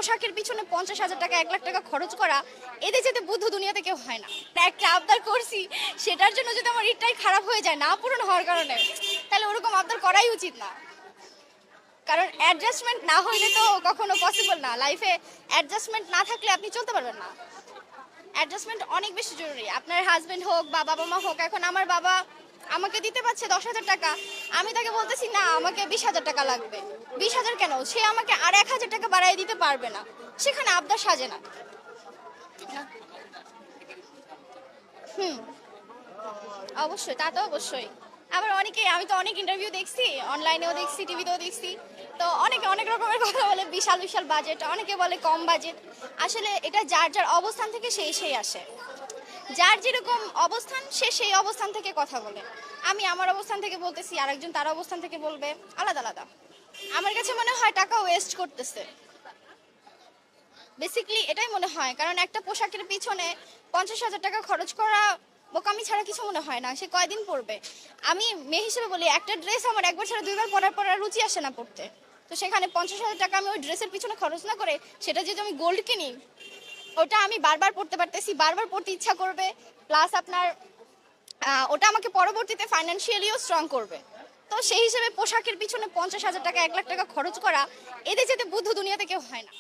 পোশাকের পিছনে 50,000 টাকা 1 লাখ টাকা খরচ করা এদের যেতে বুদ্ধ দুনিয়াতে কেউ হয় না। একটা আবদার করছি সেটার জন্য যদি আমার ঈদটাই খারাপ হয়ে যায় না পূরণ হওয়ার কারণে, তাহলে ওরকম আবদার করাই উচিত না। কারণ অ্যাডজাস্টমেন্ট না হইলে তো কখনো পসিবল না। লাইফে অ্যাডজাস্টমেন্ট না থাকলে আপনি চলতে পারবেন না। অ্যাডজাস্টমেন্ট অনেক বেশি জরুরি। আপনার হাজবেন্ড হোক বা বাবা মা হোক, এখন আমার বাবা আমাকে দিতে পারছে 10,000 টাকা, আমি তাকে বলতেছি না আমাকে 20,000 টাকা লাগবে। 20,000 কেন, সে আমাকে আর 1,000 টাকা বাড়াই দিতে পারবে না, সেখানে আবদার সাজে না। ঠিক না? হুম, অবশ্যই, তা তো অবশ্যই। আবার অনেকে, আমি তো অনেক ইন্টারভিউ দেখছি, অনলাইনেও দেখছি, টিভিতেও দেখছি, তো অনেকে অনেক রকমের কথা বলে, বিশাল বিশাল বাজেট, অনেকে বলে কম বাজেট। আসলে এটা যার যার অবস্থান থেকে সেই আসে। যার যেরকম অবস্থান সে সেই অবস্থান থেকে কথা বলে। আমি আমার অবস্থান থেকে বলতেছি, আরেকজন তার অবস্থান থেকে বলবে, আলাদা আলাদা। আমার কাছে মনে হয় টাকা ওয়েস্ট করতেছে, বেসিক্যালি এটাই মনে হয়। কারণ একটা পোশাকের পিছনে 50,000 টাকা খরচ করা বোকামি ছাড়া কিছু মনে হয় না। সে কয়দিন পরবে? আমি মেয়ে হিসেবে বলি, একটা ড্রেস আমার একবার ছাড়া দুইবার পরার পর আর রুচি আসে না পড়তে। তো সেখানে 50,000 টাকা আমি ওই ড্রেসের পিছনে খরচ না করে সেটা যদি আমি গোল্ড কিনি, ওটা আমি বারবার পড়তে পারতেছি, বারবার পড়তে ইচ্ছা করবে, প্লাস আপনার ওটা আমাকে পরবর্তীতে ফাইন্যান্সিয়ালিও স্ট্রং করবে। তো সেই হিসেবে পোশাকের পিছনে 50,000 টাকা 1 লাখ টাকা খরচ করা এদের যেতে বুদ্ধ দুনিয়াতে কেউ হয় না।